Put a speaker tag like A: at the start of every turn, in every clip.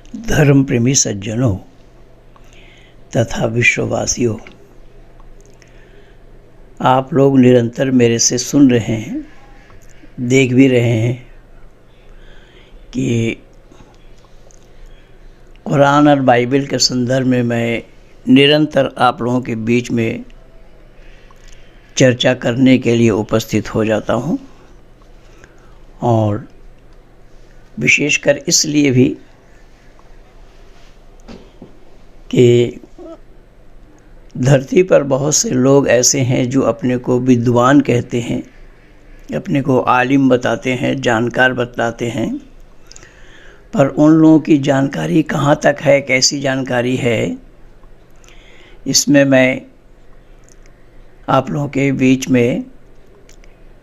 A: धर्म प्रेमी सज्जनों तथा विश्ववासियों, आप लोग निरंतर मेरे से सुन रहे हैं, देख भी रहे हैं कि कुरान और बाइबल के संदर्भ में मैं निरंतर आप लोगों के बीच में चर्चा करने के लिए उपस्थित हो जाता हूँ। और विशेषकर इसलिए भी कि धरती पर बहुत से लोग ऐसे हैं जो अपने को विद्वान कहते हैं, अपने को आलिम बताते हैं, जानकार बतलाते हैं, पर उन लोगों की जानकारी कहाँ तक है, कैसी जानकारी है, इसमें मैं आप लोगों के बीच में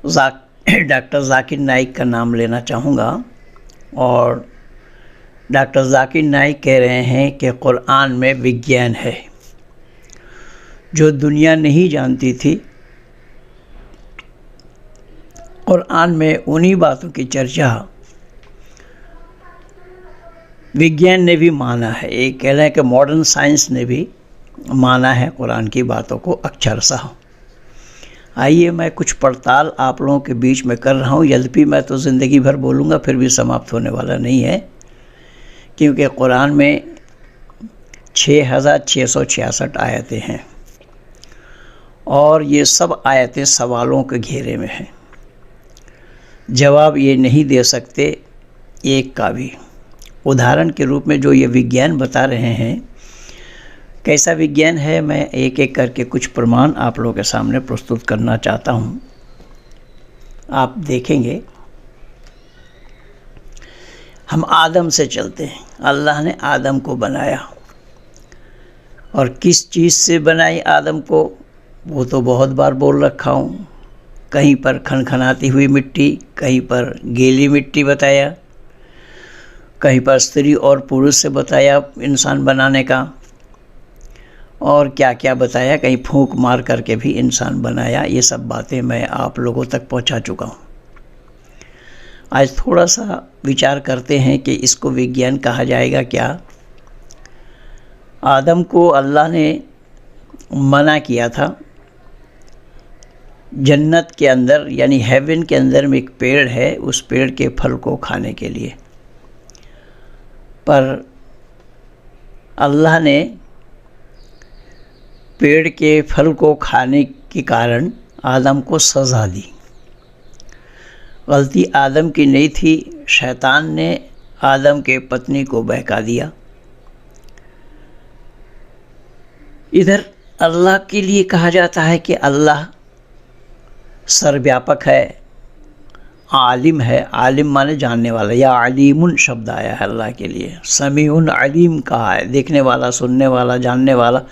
A: डॉक्टर जाकिर नाइक का नाम लेना चाहूँगा। और डॉक्टर जाकिर नाइक कह रहे हैं कि कुरान में विज्ञान है जो दुनिया नहीं जानती थी। कुरान में उन्हीं बातों की चर्चा विज्ञान ने भी माना है। एक कह रहे हैं कि मॉडर्न साइंस ने भी माना है कुरान की बातों को अक्षरशः। आइए मैं कुछ पड़ताल आप लोगों के बीच में कर रहा हूँ। यद्यपि मैं तो ज़िंदगी भर बोलूँगा फिर भी समाप्त होने वाला नहीं है, क्योंकि कुरान में 6666 आयतें हैं और ये सब आयतें सवालों के घेरे में हैं। जवाब ये नहीं दे सकते एक का भी। उदाहरण के रूप में जो ये विज्ञान बता रहे हैं, कैसा विज्ञान है, मैं एक एक करके कुछ प्रमाण आप लोगों के सामने प्रस्तुत करना चाहता हूँ। आप देखेंगे, हम आदम से चलते हैं। अल्लाह ने आदम को बनाया और किस चीज़ से बनाई आदम को, वो तो बहुत बार बोल रखा हूँ। कहीं पर खनखनाती हुई मिट्टी, कहीं पर गीली मिट्टी बताया, कहीं पर स्त्री और पुरुष से बताया इंसान बनाने का, और क्या क्या बताया, कहीं फूंक मार करके भी इंसान बनाया। ये सब बातें मैं आप लोगों तक पहुंचा चुका हूं। आज थोड़ा सा विचार करते हैं कि इसको विज्ञान कहा जाएगा क्या। आदम को अल्लाह ने मना किया था जन्नत के अंदर, यानी हेवन के अंदर में एक पेड़ है, उस पेड़ के फल को खाने के लिए, पर अल्लाह ने पेड़ के फल को खाने के कारण आदम को सज़ा दी। गलती आदम की नहीं थी, शैतान ने आदम के पत्नी को बहका दिया। इधर अल्लाह के लिए कहा जाता है कि अल्लाह सर्वव्यापक है, आलिम है। आलिम माने जानने वाला, या अलीमुन शब्द आया है अल्लाह के लिए। समीउन अलीम कहा है, देखने वाला, सुनने वाला, जानने वाला,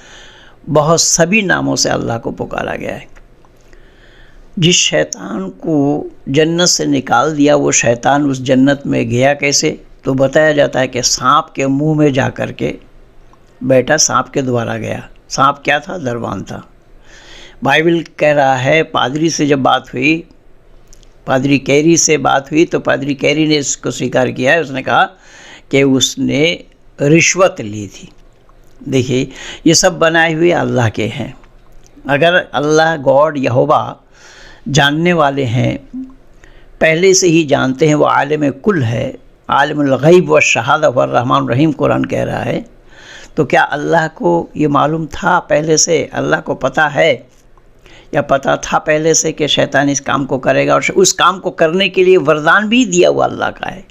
A: बहुत सभी नामों से अल्लाह को पुकारा गया है। जिस शैतान को जन्नत से निकाल दिया, वो शैतान उस जन्नत में गया कैसे, तो बताया जाता है कि सांप के मुंह में जा कर के बैठा, सांप के द्वारा गया। सांप क्या था? दरबान था। बाइबल कह रहा है, पादरी से जब बात हुई, पादरी कैरी से बात हुई, तो पादरी कैरी ने इसको स्वीकार किया है। उसने कहा कि उसने रिश्वत ली थी। देखिए, ये सब बनाए हुए अल्लाह के हैं। अगर अल्लाह गॉड यहोवा जानने वाले हैं, पहले से ही जानते हैं, वो आलिम कुल है, आलिमुल गैब व शहादा व रहमान रहीम कुरान कह रहा है, तो क्या अल्लाह को ये मालूम था पहले से? अल्लाह को पता है या पता था पहले से कि शैतान इस काम को करेगा, और उस काम को करने के लिए वरदान भी दिया हुआ अल्लाह का है।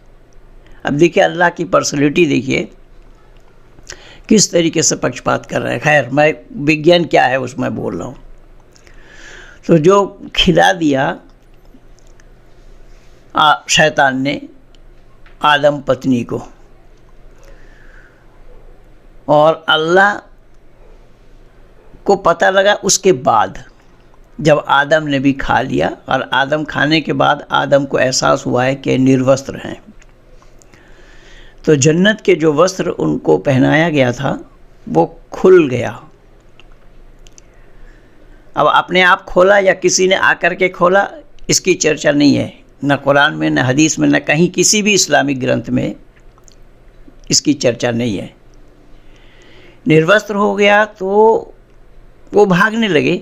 A: अब देखिए अल्लाह की पर्सनैलिटी, देखिए किस तरीके से पक्षपात कर रहा है। खैर, मैं विज्ञान क्या है उसमें बोल रहा हूँ। तो जो खिला दिया शैतान ने आदम पत्नी को, और अल्लाह को पता लगा उसके बाद, जब आदम ने भी खा लिया, और आदम खाने के बाद आदम को एहसास हुआ है कि निर्वस्त्र हैं, तो जन्नत के जो वस्त्र उनको पहनाया गया था वो खुल गया। अब अपने आप खोला या किसी ने आकर के खोला, इसकी चर्चा नहीं है, न कुरान में, न हदीस में, न कहीं किसी भी इस्लामिक ग्रंथ में इसकी चर्चा नहीं है। निर्वस्त्र हो गया तो वो भागने लगे,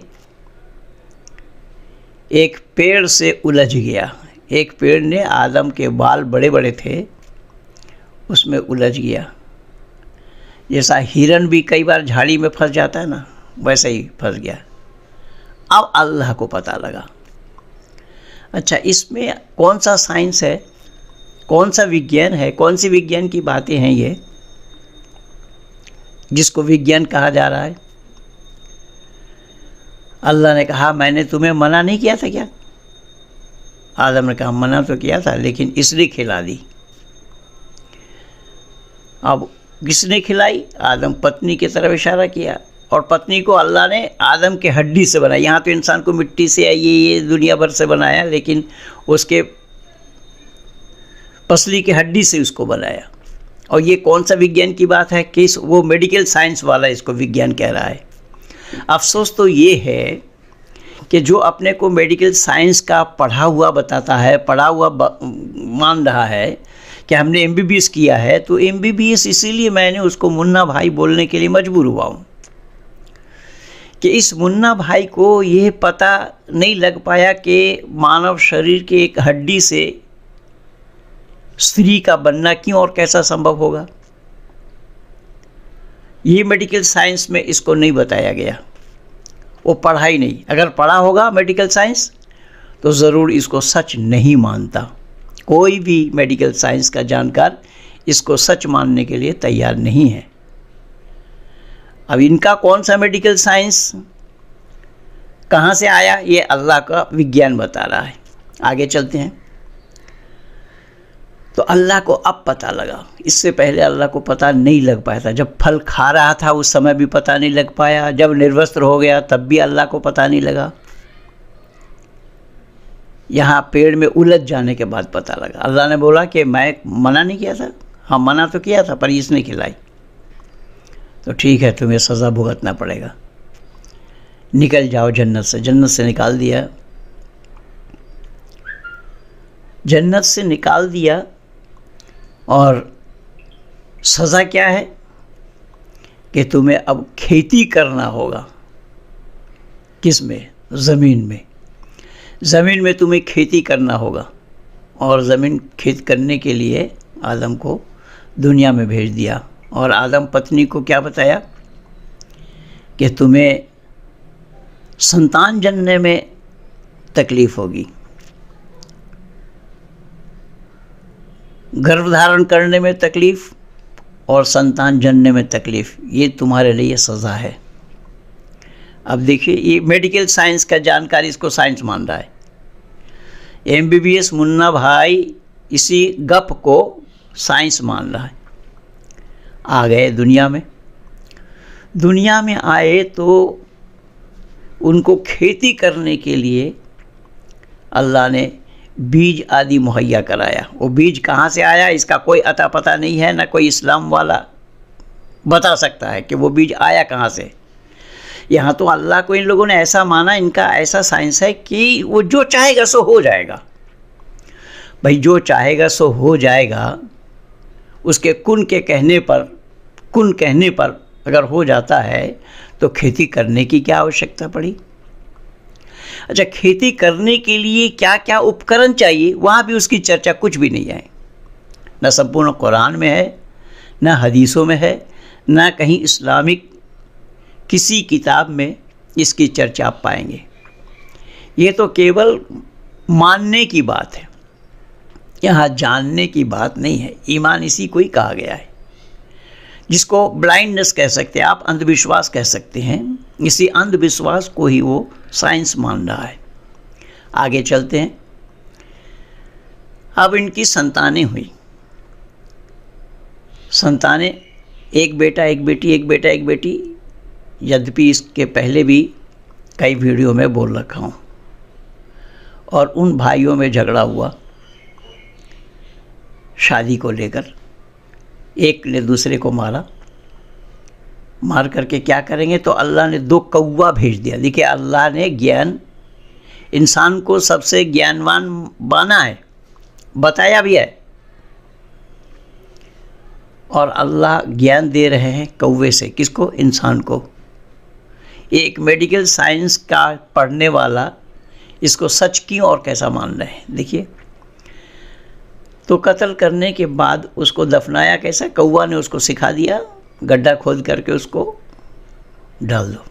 A: एक पेड़ से उलझ गया। एक पेड़ ने, आदम के बाल बड़े बड़े थे, उसमें उलझ गया। जैसा हिरन भी कई बार झाड़ी में फंस जाता है ना, वैसे ही फंस गया। अब अल्लाह को पता लगा। अच्छा, इसमें कौन सा साइंस है, कौन सा विज्ञान है, कौन सी विज्ञान की बातें हैं ये, जिसको विज्ञान कहा जा रहा है? अल्लाह ने कहा मैंने तुम्हें मना नहीं किया था क्या? आदम ने कहा मना तो किया था, लेकिन इसलिए खिला दी। अब किसने खिलाई? आदम पत्नी की तरफ इशारा किया, और पत्नी को अल्लाह ने आदम के हड्डी से बनाया। यहाँ तो इंसान को मिट्टी से ये दुनिया भर से बनाया, लेकिन उसके पसली के हड्डी से उसको बनाया। और ये कौन सा विज्ञान की बात है कि वो मेडिकल साइंस वाला इसको विज्ञान कह रहा है। अफसोस तो ये है कि जो अपने को मेडिकल साइंस का पढ़ा हुआ बताता है, पढ़ा हुआ मान रहा है कि हमने MBBS किया है, तो MBBS इसीलिए मैंने उसको मुन्ना भाई बोलने के लिए मजबूर हुआ हूँ कि इस मुन्ना भाई को ये पता नहीं लग पाया कि मानव शरीर के एक हड्डी से स्त्री का बनना क्यों और कैसा संभव होगा। ये मेडिकल साइंस में इसको नहीं बताया गया, वो पढ़ा ही नहीं। अगर पढ़ा होगा मेडिकल साइंस तो ज़रूर इसको सच नहीं मानता। कोई भी मेडिकल साइंस का जानकार इसको सच मानने के लिए तैयार नहीं है। अब इनका कौन सा मेडिकल साइंस कहाँ से आया, ये अल्लाह का विज्ञान बता रहा है। आगे चलते हैं। तो अल्लाह को अब पता लगा, इससे पहले अल्लाह को पता नहीं लग पाया था। जब फल खा रहा था उस समय भी पता नहीं लग पाया, जब निर्वस्त्र हो गया तब भी अल्लाह को पता नहीं लगा। यहाँ पेड़ में उलझ जाने के बाद पता लगा। अल्लाह ने बोला कि मैं मना नहीं किया था? हाँ मना तो किया था, पर इसने खिलाई। तो ठीक है, तुम्हें सज़ा भुगतना पड़ेगा, निकल जाओ जन्नत से। जन्नत से निकाल दिया, जन्नत से निकाल दिया। और सज़ा क्या है कि तुम्हें अब खेती करना होगा। किस में? ज़मीन में। ज़मीन में तुम्हें खेती करना होगा। और ज़मीन खेत करने के लिए आदम को दुनिया में भेज दिया। और आदम पत्नी को क्या बताया कि तुम्हें संतान जन्मने में तकलीफ़ होगी, गर्भधारण करने में तकलीफ़ और संतान जन्मने में तकलीफ़, ये तुम्हारे लिए सज़ा है। अब देखिए, ये मेडिकल साइंस का जानकारी, इसको साइंस मान रहा है। MBBS मुन्ना भाई इसी गप को साइंस मान रहा है। आ गए दुनिया में। दुनिया में आए तो उनको खेती करने के लिए अल्लाह ने बीज आदि मुहैया कराया। वो बीज कहाँ से आया इसका कोई अता पता नहीं है, ना कोई इस्लाम वाला बता सकता है कि वो बीज आया कहाँ से। यहाँ तो अल्लाह को इन लोगों ने ऐसा माना, इनका ऐसा साइंस है कि वो जो चाहेगा सो हो जाएगा। भाई जो चाहेगा सो हो जाएगा, उसके कुन कहने पर अगर हो जाता है तो खेती करने की क्या आवश्यकता पड़ी। अच्छा, खेती करने के लिए क्या क्या उपकरण चाहिए, वहाँ भी उसकी चर्चा कुछ भी नहीं है। न संपूर्ण कुरान में है, न हदीसों में है, न कहीं इस्लामिक किसी किताब में इसकी चर्चा आप पाएंगे। ये तो केवल मानने की बात है, यहाँ जानने की बात नहीं है। ईमान इसी को ही कहा गया है, जिसको ब्लाइंडनेस कह सकते हैं आप, अंधविश्वास कह सकते हैं। इसी अंधविश्वास को ही वो साइंस मान रहा है। आगे चलते हैं। अब इनकी संतानें हुई। संतानें, एक बेटा एक बेटी, एक बेटा एक बेटी। यद्यपि इसके पहले भी कई वीडियो में बोल रखा हूँ। और उन भाइयों में झगड़ा हुआ शादी को लेकर। एक ने दूसरे को मारा, मार करके क्या करेंगे, तो अल्लाह ने 2 कौवा भेज दिया। देखिए, अल्लाह ने ज्ञान, इंसान को सबसे ज्ञानवान माना है, बताया भी है। और अल्लाह ज्ञान दे रहे हैं कौवे से। किसको? इंसान को। एक मेडिकल साइंस का पढ़ने वाला इसको सच क्यों और कैसा मान रहे हैं? देखिए, तो कत्ल करने के बाद उसको दफनाया कैसा? कौवा ने उसको सिखा दिया, गड्ढा खोद करके उसको डाल दो।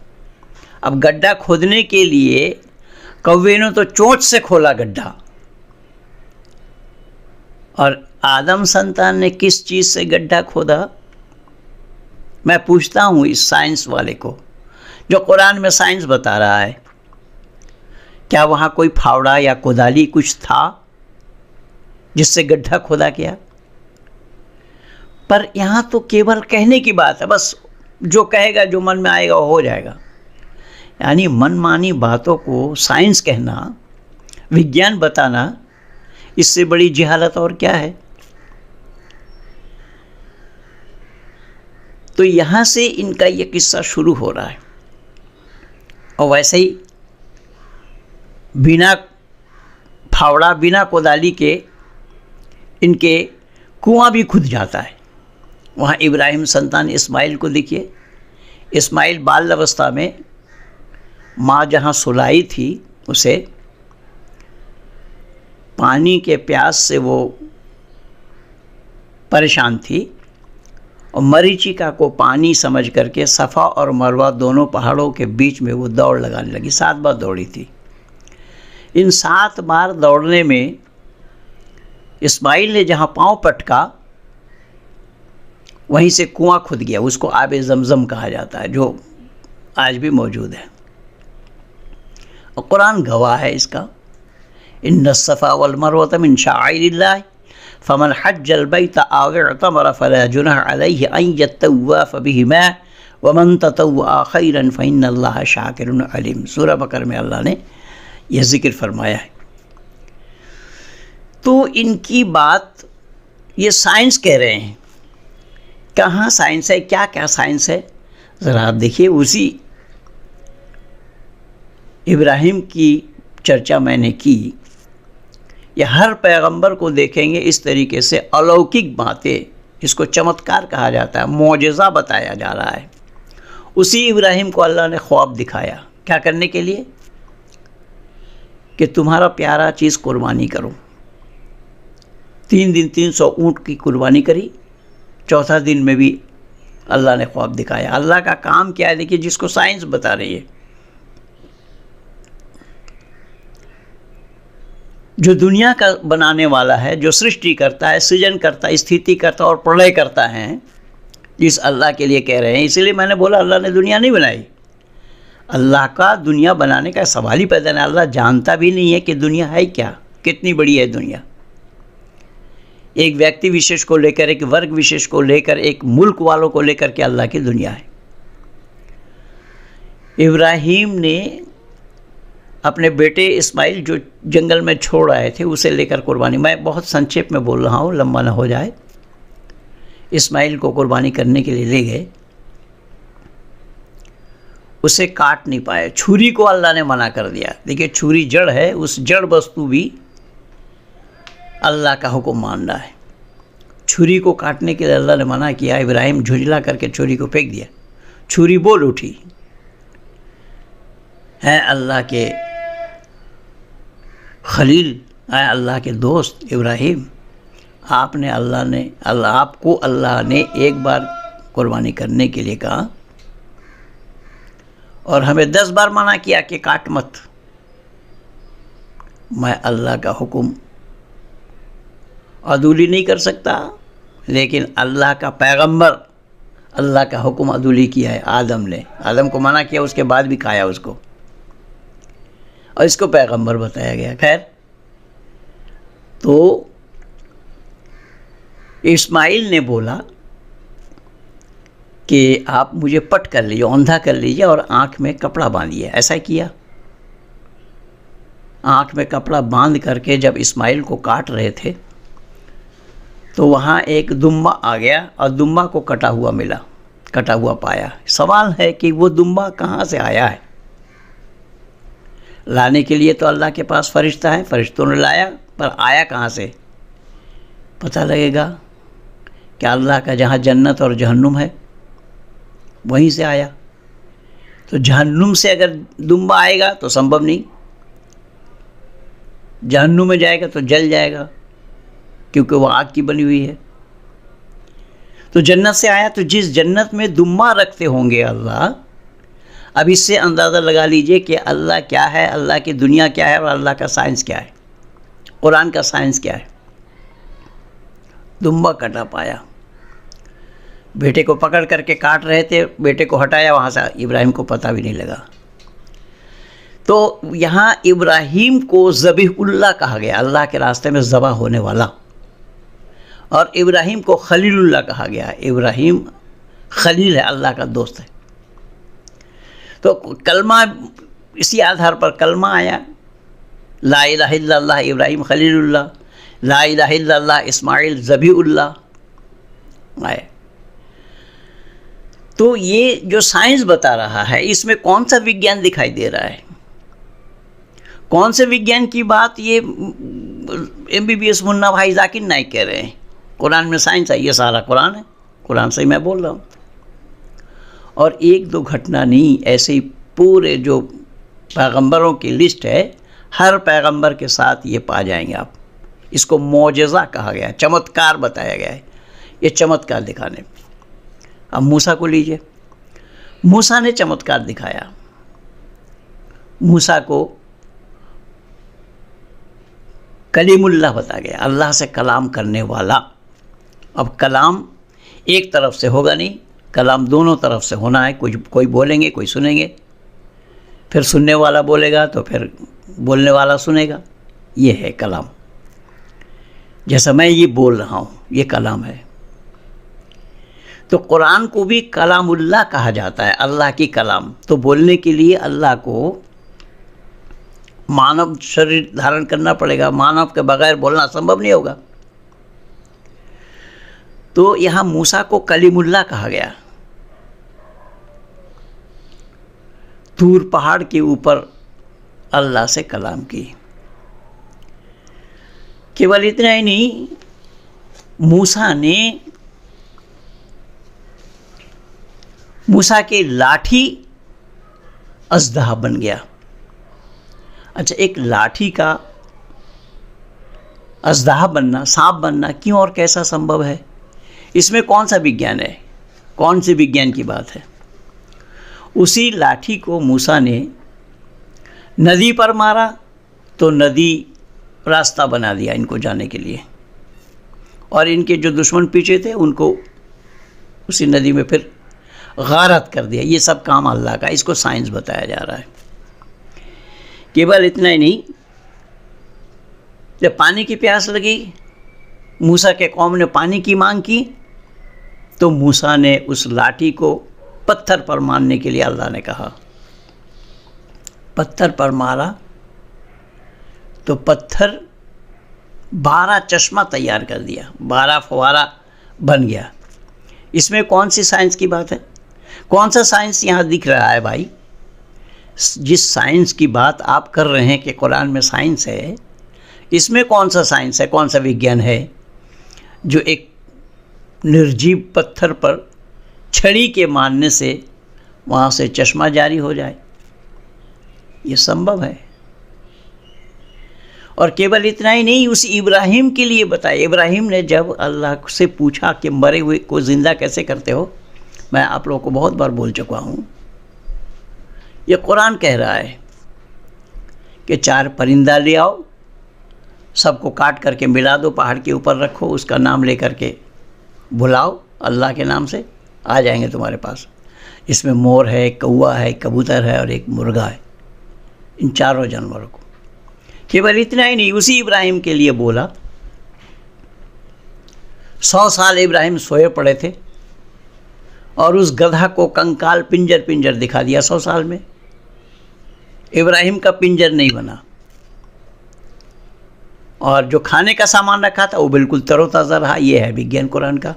A: अब गड्ढा खोदने के लिए कौवे ने तो चोंच से खोला गड्ढा, और आदम संतान ने किस चीज़ से गड्ढा खोदा? मैं पूछता हूँ इस साइंस वाले को, जो कुरान में साइंस बता रहा है, क्या वहाँ कोई फावड़ा या कोदाली कुछ था जिससे गड्ढा खोदा गया? पर यहाँ तो केवल कहने की बात है, बस जो कहेगा, जो मन में आएगा वो हो जाएगा। यानी मनमानी बातों को साइंस कहना, विज्ञान बताना, इससे बड़ी जहालत और क्या है? तो यहाँ से इनका ये किस्सा शुरू हो रहा है। और वैसे ही बिना फावड़ा, बिना कोदाली के इनके कुआं भी खुद जाता है। वहाँ इब्राहिम संतान इस्माइल को देखिए, इस्माइल बाल अवस्था में माँ जहाँ सुलाई थी उसे पानी के प्यास से वो परेशान थी, और मरीचिका को पानी समझ करके सफ़ा और मरवा दोनों पहाड़ों के बीच में वो दौड़ लगाने लगी। 7 बार दौड़ी थी। इन 7 बार दौड़ने में इस्माइल ने जहाँ पाँव पटका वहीं से कुआं खुद गया। उसको आबे ज़मज़म कहा जाता है, जो आज भी मौजूद है, और कुरान गवाह है इसका। इन्न सफ़ा वल मरवत मिन शाइरिल्लाह फमन हज्जल बैत औ इअतमर फला जुनाह अलैहि अन यतव्वफ बिहिमा वमन ततव्वअ खैरन फइन्नल्लाह शाकिरुन अलीम। सूरह बकरा में अल्लाह ने यह जिक्र फरमाया है। तो इनकी बात ये साइंस कह रहे हैं। कहाँ साइंस है? क्या क्या साइंस है? ज़रा आप देखिए। उसी इब्राहिम की चर्चा मैंने की। यह हर पैगंबर को देखेंगे इस तरीके से अलौकिक बातें, इसको चमत्कार कहा जाता है, मौजज़ा बताया जा रहा है। उसी इब्राहिम को अल्लाह ने ख्वाब दिखाया, क्या करने के लिए? कि तुम्हारा प्यारा चीज़ कुर्बानी करो। 3 दिन 300 ऊँट की कुर्बानी करी। चौथा दिन में भी अल्लाह ने ख्वाब दिखाया। अल्लाह का काम क्या है देखिए, जिसको साइंस बता रही है। जो दुनिया का बनाने वाला है, जो सृष्टि करता है, सृजन करता है, स्थिति करता है और प्रलय करता है, जिस अल्लाह के लिए कह रहे हैं। इसलिए मैंने बोला अल्लाह ने दुनिया नहीं बनाई। अल्लाह का दुनिया बनाने का सवाल ही पैदा नहीं। अल्लाह जानता भी नहीं है कि दुनिया है क्या, कितनी बड़ी है दुनिया। एक व्यक्ति विशेष को लेकर, एक वर्ग विशेष को लेकर, एक मुल्क वालों को लेकर के अल्लाह की दुनिया है। इब्राहीम ने अपने बेटे इस्माइल जो जंगल में छोड़ आए थे उसे लेकर कुर्बानी, मैं बहुत संक्षेप में बोल रहा हूँ, लंबा ना हो जाए। इस्माइल को कुर्बानी करने के लिए ले गए। उसे काट नहीं पाए। छुरी को अल्लाह ने मना कर दिया। देखिए, छुरी जड़ है, उस जड़ वस्तु भी अल्लाह का हुक्म मान रहा है। छुरी को काटने के लिए अल्लाह ने मना किया। इब्राहिम झुंझला करके छुरी को फेंक दिया। छुरी बोल उठी, है अल्लाह के खलील, है अल्लाह के दोस्त इब्राहिम, आपको अल्लाह ने एक बार कुर्बानी करने के लिए कहा और हमें 10 बार मना किया कि काट मत। मैं अल्लाह का हुक्म अदूली नहीं कर सकता, लेकिन अल्लाह का पैगंबर अल्लाह का हुक्म अदूली किया है। आदम को मना किया, उसके बाद भी खाया उसको, और इसको पैगंबर बताया गया। खैर, तो इस्माइल ने बोला कि आप मुझे पट कर लीजिए, औंधा कर लीजिए और आँख में कपड़ा बांधिए। ऐसा किया। आँख में कपड़ा बांध करके जब इस्माइल को काट रहे थे तो वहाँ एक दुम्बा आ गया और दुम्बा को कटा हुआ मिला, कटा हुआ पाया। सवाल है कि वो दुम्बा कहाँ से आया है? लाने के लिए तो अल्लाह के पास फरिश्ता है, फरिश्तों ने लाया, पर आया कहाँ से? पता लगेगा क्या अल्लाह का जहाँ जन्नत और जहन्नुम है वहीं से आया? तो जहन्नुम से अगर दुम्बा आएगा तो संभव नहीं, जहन्नुम में जाएगा तो जल जाएगा क्योंकि वो आग की बनी हुई है। तो जन्नत से आया, तो जिस जन्नत में दुम्बा रखते होंगे अल्लाह, अब इससे अंदाज़ा लगा लीजिए कि अल्लाह क्या है, अल्लाह की दुनिया क्या है और अल्लाह का साइंस क्या है, कुरान का साइंस क्या है। दुम्बा कटा पाया, बेटे को पकड़ करके काट रहे थे, बेटे को हटाया, वहाँ से इब्राहिम को पता भी नहीं लगा। तो यहाँ इब्राहिम को ज़बीहुल्लाह कहा गया, अल्लाह के रास्ते में ज़बह होने वाला, और इब्राहिम को खलीलुल्लाह कहा गया। इब्राहिम खलील है, अल्लाह का दोस्त है। तो कलमा, इसी आधार पर कलमा आया, ला इलाहा इल्लल्लाह इब्राहिम खलीलुल्लाह, ला इलाहा इल्लल्लाह इस्माइल ज़बीहुल्लाह आए। तो ये जो साइंस बता रहा है, इसमें कौन सा विज्ञान दिखाई दे रहा है? कौन से विज्ञान की बात ये MBBS मुन्ना भाई जाकिर नाइक कह रहे हैं? कुरान में साइंस है, ये सारा कुरान है, कुरान से ही मैं बोल रहा हूँ। और एक दो घटना नहीं, ऐसे ही पूरे जो पैगंबरों की लिस्ट है, हर पैगंबर के साथ ये पा जाएंगे आप। इसको मौजज़ा कहा गया है, चमत्कार बताया गया है, ये चमत्कार दिखाने। अब मूसा को लीजिए, मूसा ने चमत्कार दिखाया। मूसा को कलीमुल्लाह बताया गया, अल्लाह से कलाम करने वाला। अब कलाम एक तरफ से होगा नहीं, कलाम दोनों तरफ से होना है। कोई बोलेंगे, कोई सुनेंगे, फिर सुनने वाला बोलेगा तो फिर बोलने वाला सुनेगा। ये है कलाम। जैसा मैं ये बोल रहा हूँ, ये कलाम है। तो कुरान को भी कलामुल्लाह कहा जाता है, अल्लाह की कलाम। तो बोलने के लिए अल्लाह को मानव शरीर धारण करना पड़ेगा, मानव के बगैर बोलना संभव नहीं होगा। तो यहाँ मूसा को कलीमुल्लाह कहा गया। तूर पहाड़ के ऊपर अल्लाह से कलाम की। केवल इतना ही नहीं, मूसा की लाठी अज़दहा बन गया। अच्छा, एक लाठी का अज़दहा बनना, सांप बनना क्यों और कैसा संभव है? इसमें कौन सा विज्ञान है? कौन से विज्ञान की बात है? उसी लाठी को मूसा ने नदी पर मारा तो नदी रास्ता बना दिया इनको जाने के लिए, और इनके जो दुश्मन पीछे थे उनको उसी नदी में फिर गारत कर दिया। ये सब काम अल्लाह का, इसको साइंस बताया जा रहा है। केवल इतना ही नहीं, जब पानी की प्यास लगी, मूसा के कौम ने पानी की मांग की, तो मूसा ने उस लाठी को पत्थर पर मारने के लिए अल्लाह ने कहा। पत्थर पर मारा तो पत्थर 12 चश्मा तैयार कर दिया, 12 फव्वारा बन गया। इसमें कौन सी साइंस की बात है? कौन सा साइंस यहाँ दिख रहा है भाई? जिस साइंस की बात आप कर रहे हैं कि कुरान में साइंस है, इसमें कौन सा साइंस है, कौन सा विज्ञान है जो एक निर्जीव पत्थर पर छड़ी के मारने से वहाँ से चश्मा जारी हो जाए? ये संभव है। और केवल इतना ही नहीं, उस इब्राहिम के लिए बताया। इब्राहिम ने जब अल्लाह से पूछा कि मरे हुए को ज़िंदा कैसे करते हो, मैं आप लोगों को बहुत बार बोल चुका हूँ, ये कुरान कह रहा है कि 4 परिंदा ले आओ, सबको काट करके मिला दो, पहाड़ के ऊपर रखो, उसका नाम ले करके बुलाओ, अल्लाह के नाम से आ जाएंगे तुम्हारे पास। इसमें मोर है, कौवा है, कबूतर है और एक मुर्गा है। इन चारों जानवरों को, केवल इतना ही नहीं, उसी इब्राहिम के लिए बोला। 100 साल इब्राहिम सोए पड़े थे और उस गधा को कंकाल पिंजर दिखा दिया 100 साल में। इब्राहिम का पिंजर नहीं बना, और जो खाने का सामान रखा था वो बिल्कुल तरोताज़ा रहा। ये है विज्ञान कुरान का।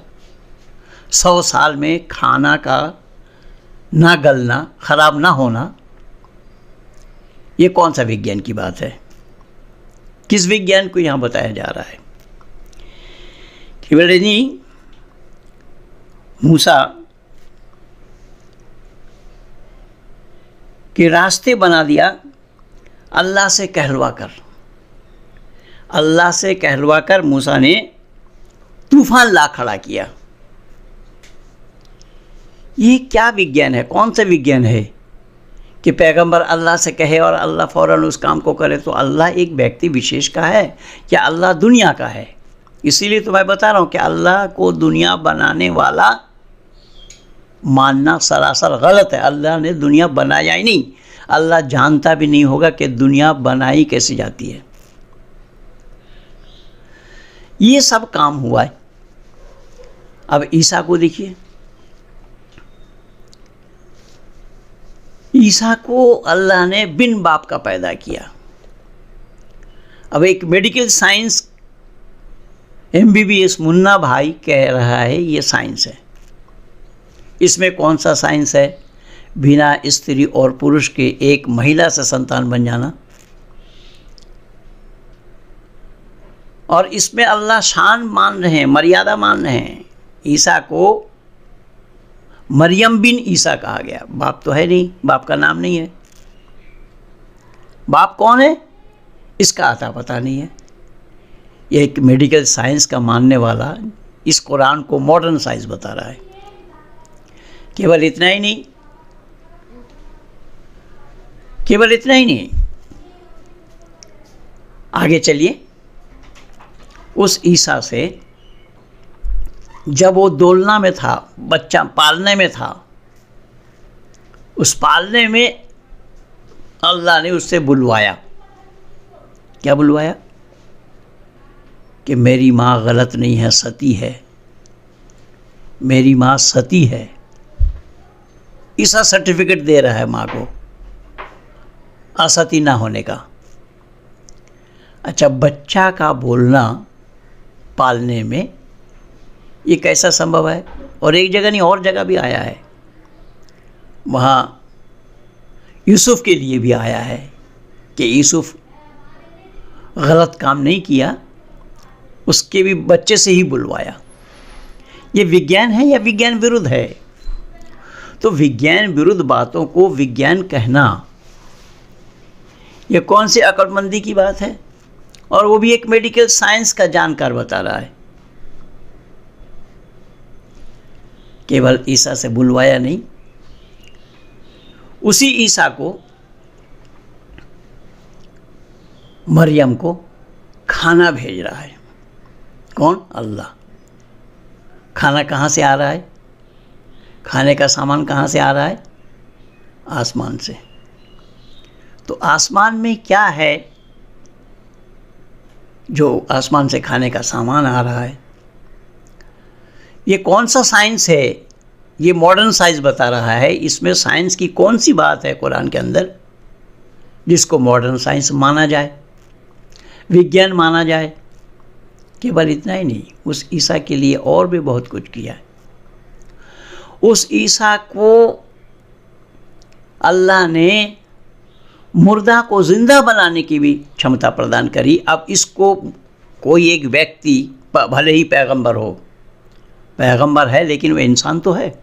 A: 100 साल में खाना का ना गलना, ख़राब ना होना, ये कौन सा विज्ञान की बात है? किस विज्ञान को यहाँ बताया जा रहा है? केवल नहीं, मूसा के रास्ते बना दिया अल्लाह से कहलवा कर मूसा ने तूफान ला खड़ा किया। ये क्या विज्ञान है, कौन सा विज्ञान है कि पैगंबर अल्लाह से कहे और अल्लाह फ़ौरन उस काम को करे? तो अल्लाह एक व्यक्ति विशेष का है या अल्लाह दुनिया का है? इसीलिए तो मैं बता रहा हूँ कि अल्लाह को दुनिया बनाने वाला मानना सरासर गलत है। अल्लाह ने दुनिया बनाया ही नहीं, अल्लाह जानता भी नहीं होगा कि दुनिया बनाई कैसे जाती है। ये सब काम हुआ है। अब ईसा को देखिए, ईसा को अल्लाह ने बिन बाप का पैदा किया। अब एक मेडिकल साइंस MBBS मुन्ना भाई कह रहा है ये साइंस है। इसमें कौन सा साइंस है? बिना स्त्री और पुरुष के एक महिला से संतान बन जाना। और इसमें अल्लाह शान मान रहे हैं, मर्यादा मान रहे हैं। ईसा को मरियम बिन ईसा कहा गया। बाप तो है नहीं, बाप का नाम नहीं है। बाप कौन है इसका आता पता नहीं है। ये एक मेडिकल साइंस का मानने वाला इस कुरान को मॉडर्न साइंस बता रहा है। केवल इतना ही नहीं, आगे चलिए। उस ईसा से जब वो दोलना में था, बच्चा पालने में था, उस पालने में अल्लाह ने उससे बुलवाया। क्या बुलवाया? कि मेरी माँ गलत नहीं है, सती है, मेरी माँ सती है। ईसा सर्टिफिकेट दे रहा है माँ को असती ना होने का। अच्छा, बच्चा का बोलना पालने में ये कैसा संभव है? और एक जगह नहीं और जगह भी आया है। वहाँ यूसुफ के लिए भी आया है कि यूसुफ गलत काम नहीं किया, उसके भी बच्चे से ही बुलवाया। ये विज्ञान है या विज्ञान विरुद्ध है? तो विज्ञान विरुद्ध बातों को विज्ञान कहना ये कौन सी अक्लमंदी की बात है? और वो भी एक मेडिकल साइंस का जानकार बता रहा है। केवल ईसा से बुलवाया नहीं, उसी ईसा को, मरियम को खाना भेज रहा है। कौन? अल्लाह। खाना कहाँ से आ रहा है? खाने का सामान कहाँ से आ रहा है? आसमान से। तो आसमान में क्या है जो आसमान से खाने का सामान आ रहा है? ये कौन सा साइंस है? ये मॉडर्न साइंस बता रहा है। इसमें साइंस की कौन सी बात है कुरान के अंदर जिसको मॉडर्न साइंस माना जाए, विज्ञान माना जाए? केवल इतना ही नहीं, उस ईसा के लिए और भी बहुत कुछ किया है। उस ईसा को अल्लाह ने मुर्दा को जिंदा बनाने की भी क्षमता प्रदान करी। अब इसको कोई एक व्यक्ति, भले ही पैगंबर हो, पैगंबर है लेकिन वह इंसान तो है,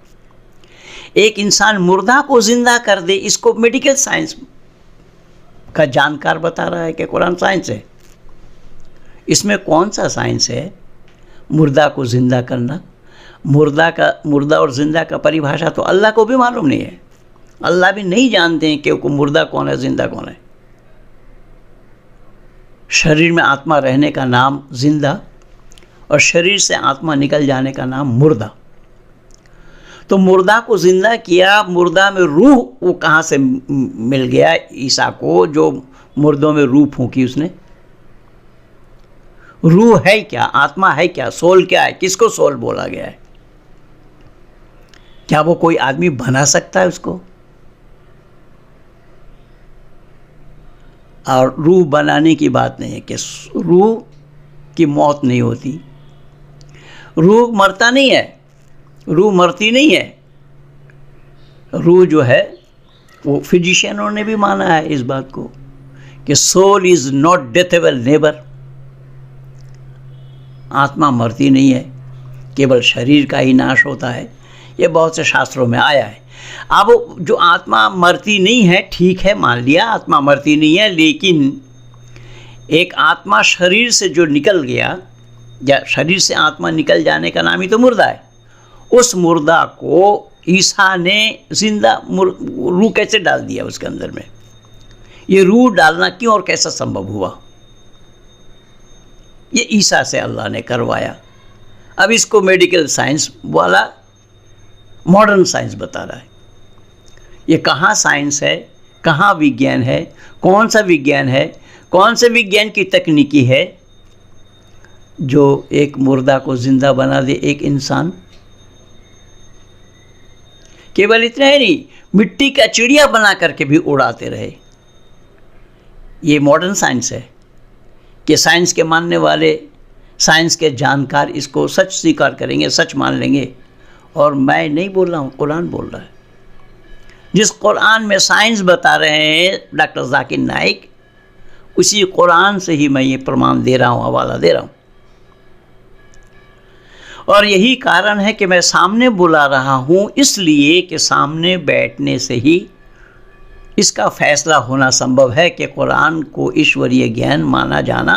A: एक इंसान मुर्दा को जिंदा कर दे, इसको मेडिकल साइंस का जानकार बता रहा है कि कुरान साइंस है। इसमें कौन सा साइंस है मुर्दा को जिंदा करना? मुर्दा और जिंदा का परिभाषा तो अल्लाह को भी मालूम नहीं है। अल्लाह भी नहीं जानते हैं कि वो मुर्दा कौन है, जिंदा कौन है। शरीर में आत्मा रहने का नाम जिंदा और शरीर से आत्मा निकल जाने का नाम मुर्दा। तो मुर्दा को जिंदा किया, मुर्दा में रूह वो कहाँ से मिल गया ईसा को, जो मुर्दों में रूह फूंकी उसने? रूह है क्या? आत्मा है क्या? सोल क्या है? किसको सोल बोला गया है? क्या वो कोई आदमी बना सकता है उसको? और रूह बनाने की बात नहीं है कि रूह की मौत नहीं होती। रूह मरता नहीं है, रूह मरती नहीं है। रूह जो है वो फिजिशियनों ने भी माना है इस बात को कि सोल इज नॉट डेथेबल नेबर। आत्मा मरती नहीं है, केवल शरीर का ही नाश होता है। ये बहुत से शास्त्रों में आया है। अब जो आत्मा मरती नहीं है, ठीक है, मान लिया आत्मा मरती नहीं है, लेकिन एक आत्मा शरीर से जो निकल गया, या शरीर से आत्मा निकल जाने का नाम ही तो मुर्दा है, उस मुर्दा को ईसा ने जिंदा रूह कैसे डाल दिया उसके अंदर में? ये रूह डालना क्यों और कैसा संभव हुआ? ये ईसा से अल्लाह ने करवाया। अब इसको मेडिकल साइंस वाला मॉडर्न साइंस बता रहा है। ये कहाँ साइंस है, कहाँ विज्ञान है, कौन सा विज्ञान है, कौन से विज्ञान की तकनीकी है जो एक मुर्दा को जिंदा बना दे एक इंसान? केवल इतना ही नहीं, मिट्टी का चिड़िया बना करके भी उड़ाते रहे। ये मॉडर्न साइंस है कि साइंस के मानने वाले, साइंस के जानकार इसको सच स्वीकार करेंगे, सच मान लेंगे। और मैं नहीं बोल रहा हूँ, कुरान बोल रहा है। जिस कुरान में साइंस बता रहे हैं डॉक्टर जाकिर नाइक, उसी कुरान से ही मैं ये प्रमाण दे रहा हूँ, हवाला दे रहा हूँ। और यही कारण है कि मैं सामने बुला रहा हूँ, इसलिए कि सामने बैठने से ही इसका फैसला होना संभव है कि कुरान को ईश्वरीय ज्ञान माना जाना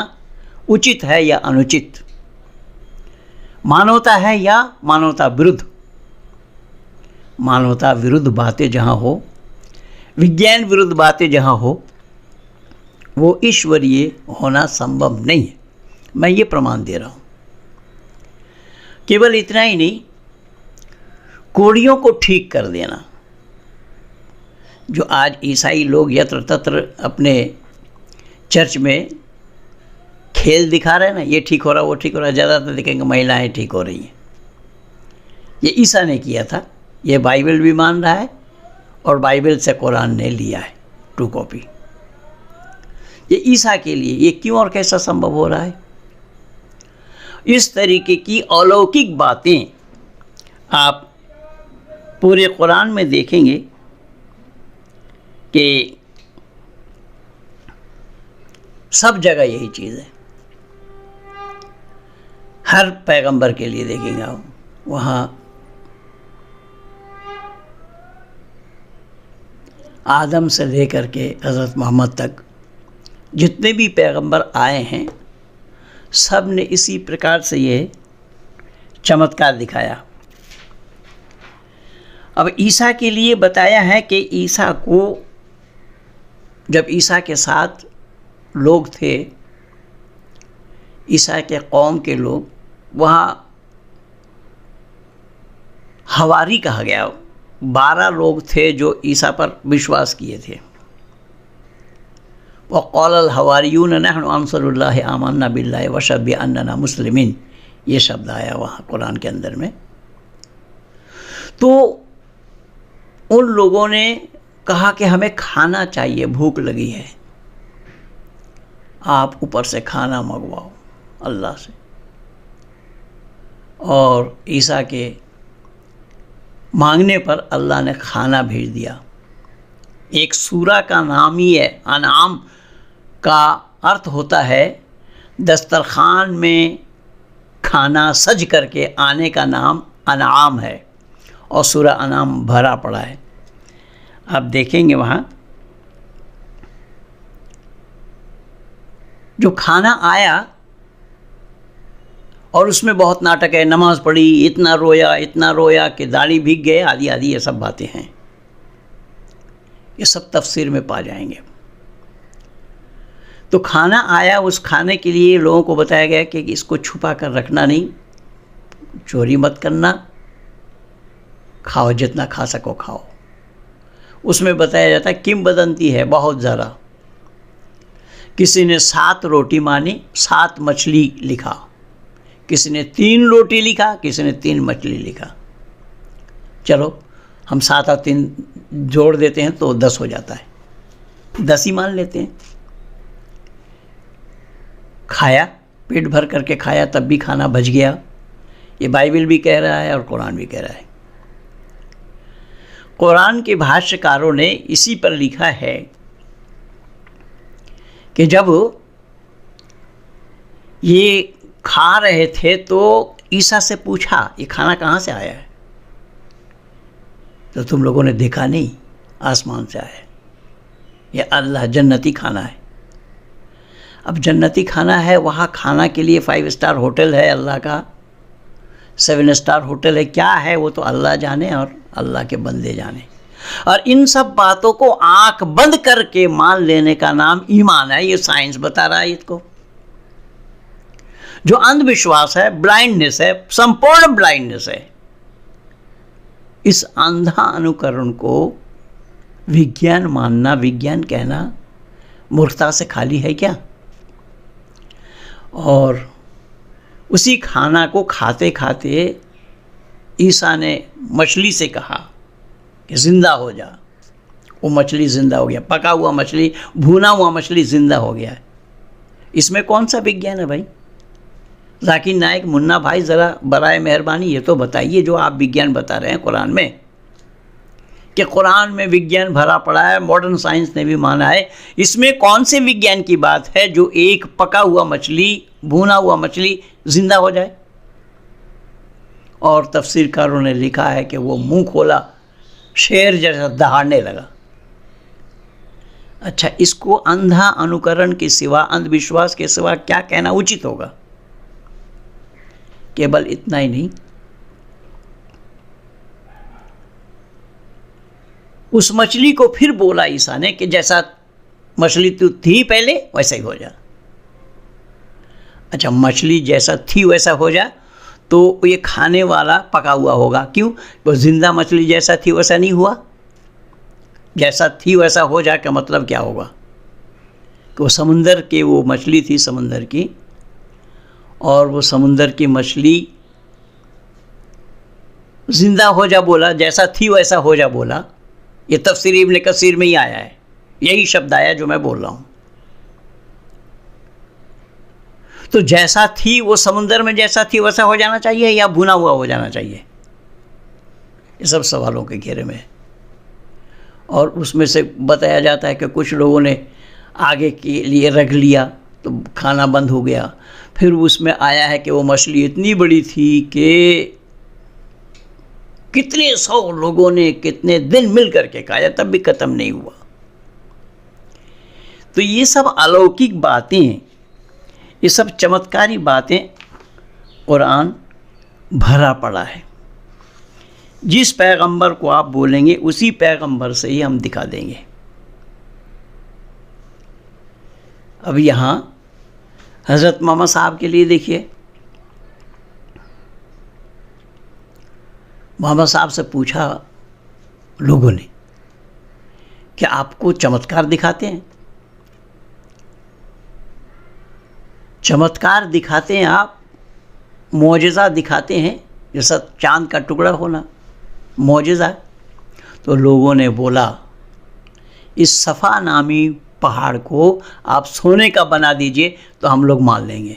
A: उचित है या अनुचित, मानवता है या मानवता विरुद्ध। मानवता विरुद्ध बातें जहाँ हो, विज्ञान विरुद्ध बातें जहाँ हो, वो ईश्वरीय होना संभव नहीं है। मैं ये प्रमाण दे रहा हूँ। केवल इतना ही नहीं, कोड़ियों को ठीक कर देना, जो आज ईसाई लोग यत्र तत्र अपने चर्च में खेल दिखा रहे हैं ना, ये ठीक हो रहा, वो ठीक हो रहा, ज़्यादातर देखेंगे महिलाएं ठीक हो रही हैं। ये ईसा ने किया था, ये बाइबल भी मान रहा है और बाइबल से कुरान ने लिया है ट्रू कॉपी। ये ईसा के लिए ये क्यों और कैसा संभव हो रहा है? इस तरीके की अलौकिक बातें आप पूरे कुरान में देखेंगे कि सब जगह यही चीज़ है। हर पैगंबर के लिए देखेंगे आप, वहाँ आदम से लेकर के हज़रत मोहम्मद तक जितने भी पैगंबर आए हैं, सब ने इसी प्रकार से ये चमत्कार दिखाया। अब ईसा के लिए बताया है कि ईसा को, जब ईसा के साथ लोग थे, ईसा के कौम के लोग, वहाँ हवारी कहा गया, 12 लोग थे जो ईसा पर विश्वास किए थे। वक़ाल हवारियून नहनु अंसरुल्लाह आमन्ना बिल्लाहि वशहद बिअन्नना मुस्लिमीन, ये शब्द आया वहाँ कुरान के अंदर में। तो उन लोगों ने कहा कि हमें खाना चाहिए, भूख लगी है, आप ऊपर से खाना मंगवाओ अल्लाह से। और ईसा के मांगने पर अल्लाह ने खाना भेज दिया। एक सूरा का नाम ही है, अनाम का अर्थ होता है दस्तरखान में खाना सज करके आने का नाम अनाम है, और सूरा अनाम भरा पड़ा है। आप देखेंगे वहाँ जो खाना आया और उसमें बहुत नाटक है, नमाज पढ़ी, इतना रोया कि दाढ़ी भीग गए, आदि आदि, ये सब बातें हैं। ये सब तफसीर में पा जाएंगे। तो खाना आया, उस खाने के लिए लोगों को बताया गया कि इसको छुपा कर रखना नहीं, चोरी मत करना, खाओ, जितना खा सको खाओ। उसमें बताया जाता है किंवदंती है बहुत ज़्यादा। किसी ने 7 रोटी मानी, 7 मछली लिखा, किसी ने 3 रोटी लिखा, किसी ने 3 मछली लिखा। चलो हम 7 और 3 जोड़ देते हैं तो 10 हो जाता है, 10 ही मान लेते हैं। खाया, पेट भर करके खाया, तब भी खाना बच गया। ये बाइबल भी कह रहा है और कुरान भी कह रहा है। कुरान के भाष्यकारों ने इसी पर लिखा है कि जब ये खा रहे थे तो ईसा से पूछा, ये खाना कहाँ से आया है? तो तुम लोगों ने देखा नहीं, आसमान से आया। ये अल्लाह जन्नती खाना है। अब जन्नती खाना है, वहाँ खाना के लिए 5 स्टार होटल है अल्लाह का, 7 स्टार होटल है, क्या है वो तो अल्लाह जाने और अल्लाह के बंदे जाने। और इन सब बातों को आंख बंद करके मान लेने का नाम ईमान है। ये साइंस बता रहा है इसको। जो अंधविश्वास है, ब्लाइंडनेस है, संपूर्ण ब्लाइंडनेस है। इस अंधा अनुकरण को विज्ञान मानना, विज्ञान कहना मूर्खता से खाली है क्या? और उसी खाना को खाते खाते ईसा ने मछली से कहा कि जिंदा हो जा। वो मछली जिंदा हो गया, पका हुआ मछली, भुना हुआ मछली जिंदा हो गया है। इसमें कौन सा विज्ञान है भाई? जाकिर नाइक, मुन्ना भाई, ज़रा बराए मेहरबानी ये तो बताइए जो आप विज्ञान बता रहे हैं कुरान में, कि कुरान में विज्ञान भरा पड़ा है, मॉडर्न साइंस ने भी माना है। इसमें कौन से विज्ञान की बात है जो एक पका हुआ मछली, भुना हुआ मछली जिंदा हो जाए? और तफसीरकारों ने लिखा है कि वो मुंह खोला, शेर जैसा दहाड़ने लगा। अच्छा, इसको अंधा अनुकरण के सिवा, अंधविश्वास के सिवा क्या कहना उचित होगा? केवल इतना ही नहीं, उस मछली को फिर बोला ईसा ने कि जैसा मछली तू थी पहले वैसा ही हो जा। अच्छा, मछली जैसा थी वैसा हो जा तो ये खाने वाला पका हुआ होगा, क्यों? वो जिंदा मछली जैसा थी वैसा नहीं हुआ। जैसा थी वैसा हो जा का मतलब क्या होगा? कि वो समुंदर के, वो मछली थी समुंदर की, और वो समुंदर की मछली जिंदा हो जा बोला, जैसा थी वैसा हो जा बोला। ये तफसीर इब्न कसीर में ही आया है, यही शब्द आया जो मैं बोल रहा हूँ। तो जैसा थी वो समुंदर में जैसा थी वैसा हो जाना चाहिए या भुना हुआ हो जाना चाहिए? ये सब सवालों के घेरे में है। और उसमें से बताया जाता है कि कुछ लोगों ने आगे के लिए रख लिया तो खाना बंद हो गया। फिर उसमें आया है कि वो मछली इतनी बड़ी थी कि कितने 100 लोगों ने कितने दिन मिल करके खाया, तब भी ख़त्म नहीं हुआ। तो ये सब अलौकिक बातें, ये सब चमत्कारी बातें कुरान भरा पड़ा है। जिस पैगंबर को आप बोलेंगे उसी पैगंबर से ही हम दिखा देंगे। अब यहाँ हज़रत मोहम्मद साहब के लिए देखिए, मोहम्मद साहब से पूछा लोगों ने कि आपको चमत्कार दिखाते हैं? चमत्कार दिखाते हैं आप, मौजज़ा दिखाते हैं, जैसा चांद का टुकड़ा होना मौजज़ा। तो लोगों ने बोला इस सफ़ा नामी पहाड़ को आप सोने का बना दीजिए तो हम लोग मान लेंगे।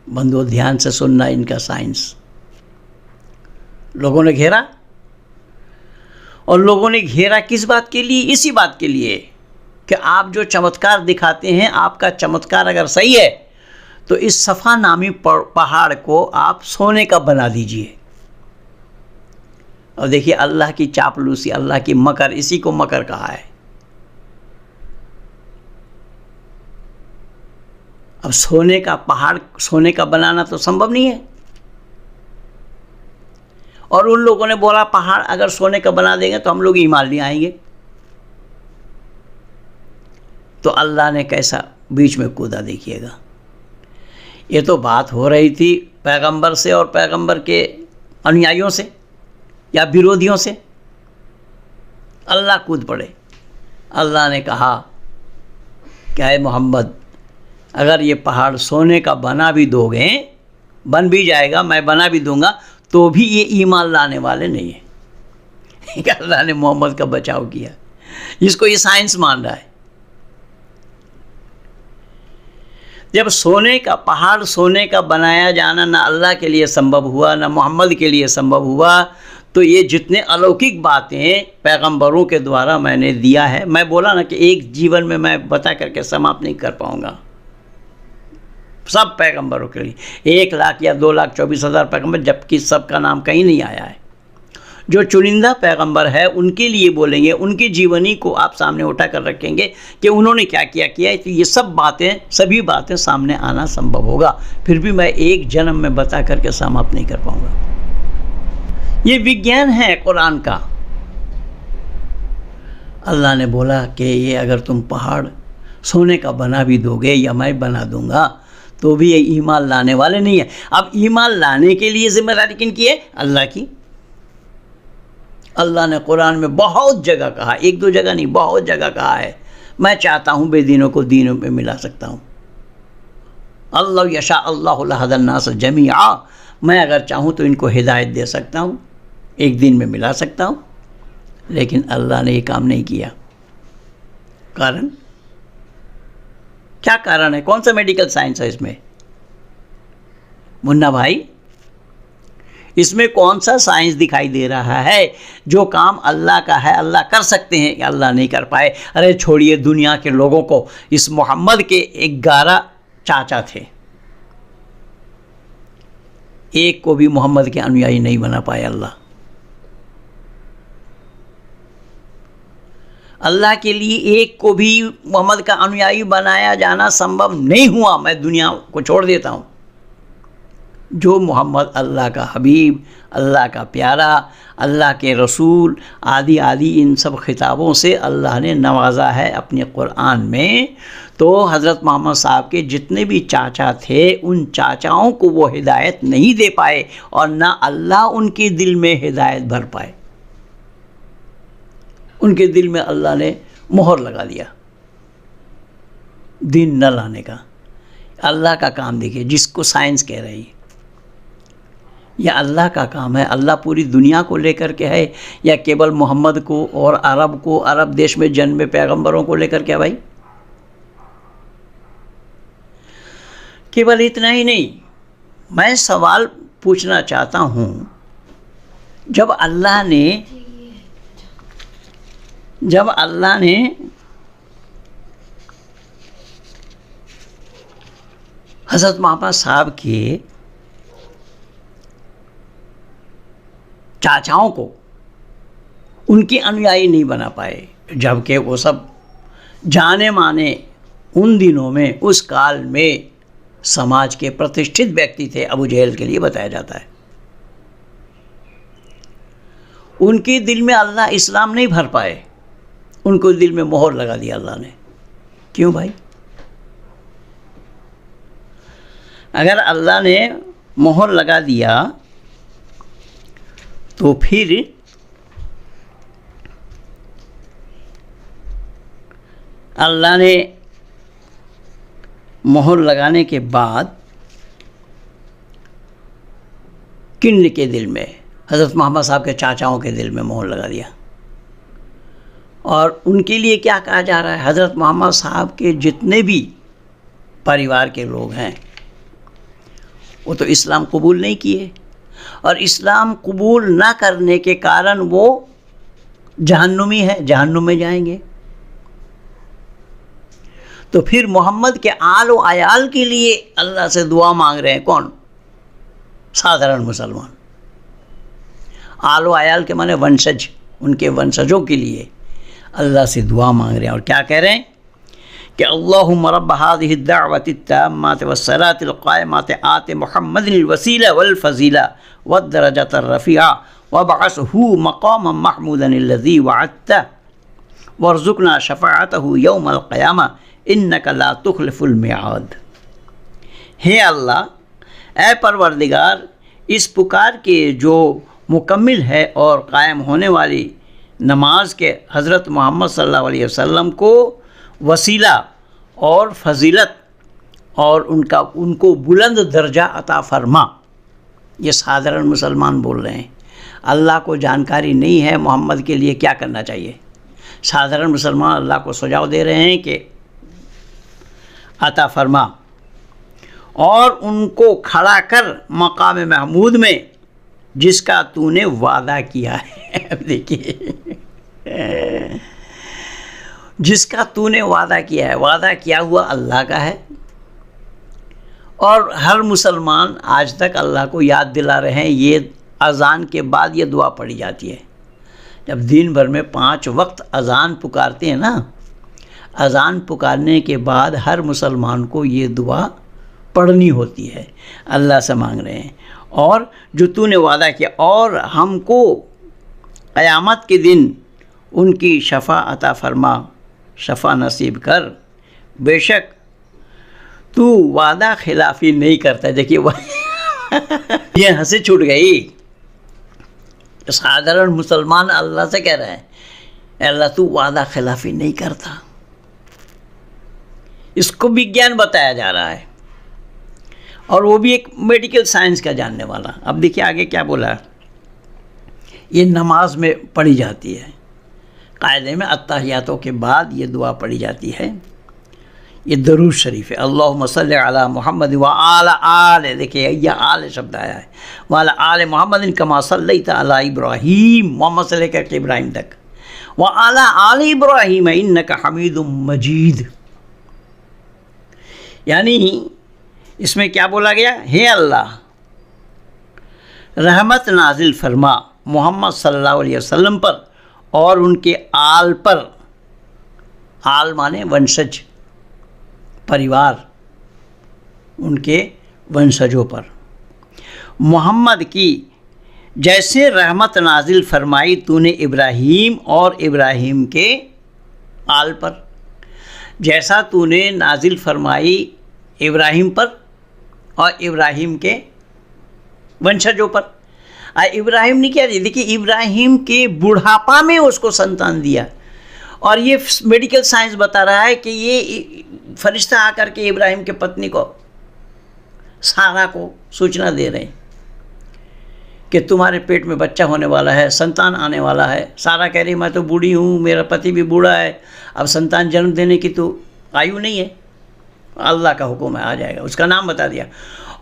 A: बंदो ध्यान से सुनना इनका साइंस। लोगों ने घेरा, और लोगों ने घेरा किस बात के लिए? इसी बात के लिए कि आप जो चमत्कार दिखाते हैं, आपका चमत्कार अगर सही है तो इस सफ़ा नामी पहाड़ को आप सोने का बना दीजिए। और देखिए अल्लाह की चापलूसी, अल्लाह की मकर, इसी को मकर कहा है। अब सोने का पहाड़ सोने का बनाना तो संभव नहीं है। और उन लोगों ने बोला पहाड़ अगर सोने का बना देंगे तो हम लोग ईमान नहीं आएंगे। तो अल्लाह ने कैसा बीच में कूदा देखिएगा। ये तो बात हो रही थी पैगंबर से और पैगंबर के अनुयायियों से या विरोधियों से। अल्लाह कूद पड़े। अल्लाह ने कहा क्या है मोहम्मद, अगर ये पहाड़ सोने का बना भी दोगे, बन भी जाएगा, मैं बना भी दूंगा, तो भी ये ईमान लाने वाले नहीं है। अल्लाह ने मोहम्मद का बचाव किया, जिसको ये साइंस मान रहा है। जब सोने का पहाड़ सोने का बनाया जाना ना अल्लाह के लिए संभव हुआ, ना मोहम्मद के लिए संभव हुआ, तो ये जितने अलौकिक बातें पैगंबरों के द्वारा मैंने दिया है, मैं बोला ना कि एक जीवन में मैं बता करके समाप्त नहीं कर पाऊँगा। सब पैगंबरों के लिए, 1 लाख या 2,24,000 पैगंबर, जबकि सबका नाम कहीं नहीं आया है। जो चुनिंदा पैगंबर है उनके लिए बोलेंगे, उनकी जीवनी को आप सामने उठा कर रखेंगे कि उन्होंने क्या किया है, तो ये सब बातें, सभी बातें सामने आना संभव होगा। फिर भी मैं एक जन्म में बता करके समाप्त नहीं कर पाऊंगा। ये विज्ञान है कुरान का। अल्लाह ने बोला कि ये अगर तुम पहाड़ सोने का बना भी दोगे या मैं बना दूंगा तो भी ये ईमान लाने वाले नहीं है। अब ईमान लाने के लिए जिम्मेदारी किन की है? अल्लाह की। अल्लाह ने कुरान में बहुत जगह कहा, 1-2 जगह नहीं, बहुत जगह कहा है, मैं चाहता हूँ बेदीनों को दीनों में मिला सकता हूँ। अल्लाह यशा अल्लाहु लहदन्नास जमीआ, मैं अगर चाहूँ तो इनको हिदायत दे सकता हूँ, एक दिन में मिला सकता हूँ। लेकिन अल्लाह ने ये काम नहीं किया। कारण क्या कारण है? कौन सा मेडिकल साइंस है इसमें? मुन्ना भाई, इसमें कौन सा साइंस दिखाई दे रहा है? जो काम अल्लाह का है अल्लाह कर सकते हैं, अल्लाह नहीं कर पाए। अरे छोड़िए दुनिया के लोगों को, इस मोहम्मद के 11 चाचा थे, एक को भी मोहम्मद के अनुयायी नहीं बना पाए अल्लाह। अल्लाह के लिए एक को भी मोहम्मद का अनुयायी बनाया जाना संभव नहीं हुआ। मैं दुनिया को छोड़ देता हूँ। जो मोहम्मद अल्लाह का हबीब, अल्लाह का प्यारा, अल्लाह के रसूल आदि आदि इन सब खिताबों से अल्लाह ने नवाजा है अपने कुरान में, तो हज़रत मोहम्मद साहब के जितने भी चाचा थे उन चाचाओं को वो हिदायत नहीं दे पाए और ना अल्लाह उनके दिल में हिदायत भर पाए। उनके दिल में अल्लाह ने मोहर लगा दिया दीन न लाने का। अल्लाह का काम देखिए, जिसको साइंस कह रही है, यह अल्लाह का काम है। अल्लाह पूरी दुनिया को लेकर के है या केवल मोहम्मद को और अरब को, अरब देश में जन्मे पैगंबरों को लेकर के? भाई केवल इतना ही नहीं, मैं सवाल पूछना चाहता हूँ, जब अल्लाह ने हज़रत मोहम्मद साहब के चाचाओं को उनके अनुयायी नहीं बना पाए, जबकि वो सब जाने माने उन दिनों में, उस काल में समाज के प्रतिष्ठित व्यक्ति थे, अबू जहल के लिए बताया जाता है। उनके दिल में अल्लाह इस्लाम नहीं भर पाए, उनको दिल में मोहर लगा दिया अल्लाह ने। क्यों भाई? अगर अल्लाह ने मोहर लगा दिया तो फिर अल्लाह ने मोहर लगाने के बाद किन के दिल में? हज़रत मोहम्मद साहब के चाचाओं के दिल में मोहर लगा दिया। और उनके लिए क्या कहा जा रहा है? हज़रत मोहम्मद साहब के जितने भी परिवार के लोग हैं वो तो इस्लाम कबूल नहीं किए, और इस्लाम कबूल ना करने के कारण वो जहन्नुमी है, जहन्नुम में जाएंगे। तो फिर मोहम्मद के आल व आयाल के लिए अल्लाह से दुआ मांग रहे हैं कौन? साधारण मुसलमान। आल व आयाल के माने वंशज, उनके वंशजों के लिए अल्लाह से दुआ मांग रहे हैं। और क्या कह रहे हैं कि अल्लाहुम्मा रब्ब हाज़िहि द्दअवति त्ताम्मति वस्सलातिल क़ाइमति आति मुहम्मदिल वसीला वल फ़ज़ीला वद्दरजतर रफ़ीआ वबअसहु मक़ामम महमूदन अल्लज़ी वअदता वरज़ुक़ना शफ़ाअतहु यौमल क़ियामा इन्नका ला तुख़लिफ़ुल मिआद। हे अल्लाह, ए परवरदिगार, इस पुकार के जो मुकम्मिल है और कायम होने वाली नमाज के हज़रत मोहम्मद सल्लल्लाहु अलैहि वसल्लम को वसीला और फजीलत और उनको बुलंद दर्जा अता फरमा। ये साधारण मुसलमान बोल रहे हैं। अल्लाह को जानकारी नहीं है मोहम्मद के लिए क्या करना चाहिए। साधारण मुसलमान अल्लाह को सुझाव दे रहे हैं कि अता फरमा और उनको खड़ा कर मकाम महमूद में जिसका तूने वादा किया है। देखिए, जिसका तूने वादा किया है, वादा किया हुआ अल्लाह का है और हर मुसलमान आज तक अल्लाह को याद दिला रहे हैं। ये अज़ान के बाद ये दुआ पढ़ी जाती है। जब दिन भर में 5 वक्त अज़ान पुकारते हैं ना, अज़ान पुकारने के बाद हर मुसलमान को ये दुआ पढ़नी होती है। अल्लाह से मांग रहे हैं और जो तूने वादा किया और हमको क़यामत के दिन उनकी शफ़ा अता फरमा, शफ़ा नसीब कर। बेशक तू वादा खिलाफ़ी नहीं करता। देखिए ये हंसी छूट गई। साधारण मुसलमान अल्लाह से कह रहा है, अल्लाह तू वादा खिलाफ़ी नहीं करता। इसको विज्ञान बताया जा रहा है और वो भी एक मेडिकल साइंस का जानने वाला। अब देखिए आगे क्या बोला। ये नमाज में पढ़ी जाती है, कायदे में अत्तहियातों के बाद ये दुआ पढ़ी जाती है। ये दरूद शरीफ है। अल्लाहुम्मा सल्लि अला मुहम्मद व आला आले, देखिए यह आल शब्द आया है, वाला आले मोहम्मद कमा सल्लैता अला इब्राहीम, मोहम्मद से लेकर के इब्राहिम तक, व आला आले इब्राहीम इन्नका हमीदुम मजीद। यानी इसमें क्या बोला गया, हे अल्लाह रहमत नाजिल फरमा मोहम्मद सल्लल्लाहु अलैहि वसल्लम पर और उनके आल पर। आल माने वंशज, परिवार, उनके वंशजों पर। मोहम्मद की जैसे रहमत नाजिल फरमाई तूने इब्राहीम और इब्राहीम के आल पर, जैसा तूने नाजिल फरमाई इब्राहीम पर और इब्राहीम के वंशजों पर। इब्राहीम ने क्या दिया, देखिए इब्राहीम के बुढ़ापा में उसको संतान दिया। और ये मेडिकल साइंस बता रहा है कि ये फरिश्ता आकर के इब्राहीम के पत्नी को, सारा को सूचना दे रहे हैं कि तुम्हारे पेट में बच्चा होने वाला है, संतान आने वाला है। सारा कह रही मैं तो बूढ़ी हूँ, मेरा पति भी बूढ़ा है, अब संतान जन्म देने की तो आयु नहीं है। अल्लाह का हुक्म है, आ जाएगा। उसका नाम बता दिया।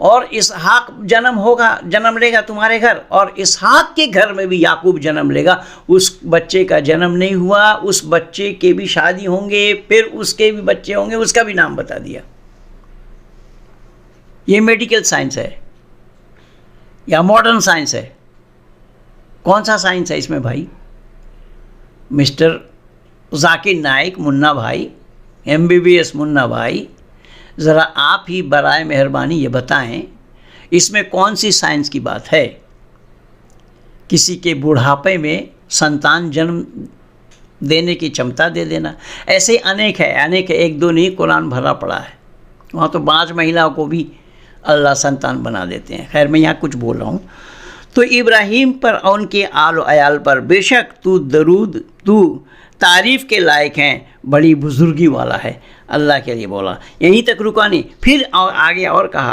A: और इसहाक जन्म लेगा तुम्हारे घर, और इसहाक के घर में भी याकूब जन्म लेगा। उस बच्चे का जन्म नहीं हुआ, उस बच्चे के भी शादी होंगे, फिर उसके भी बच्चे होंगे, उसका भी नाम बता दिया। ये मेडिकल साइंस है या मॉडर्न साइंस है? कौन सा साइंस है इसमें भाई? मिस्टर जाकिर नाइक मुन्ना भाई, MBBS मुन्ना भाई, ज़रा आप ही बराए मेहरबानी ये बताएं इसमें कौन सी साइंस की बात है? किसी के बुढ़ापे में संतान जन्म देने की क्षमता दे देना, ऐसे अनेक है, एक दो नहीं, कुरान भरा पड़ा है। वहाँ तो 5 महिलाओं को भी अल्लाह संतान बना देते हैं। खैर मैं यहाँ कुछ बोल रहा हूँ। तो इब्राहीम पर और उनके आल अयाल पर बेशक तू तारीफ़ के लायक हैं, बड़ी बुजुर्गी वाला है। अल्लाह के लिए बोला, यहीं तक रुका नहीं, फिर आगे और कहा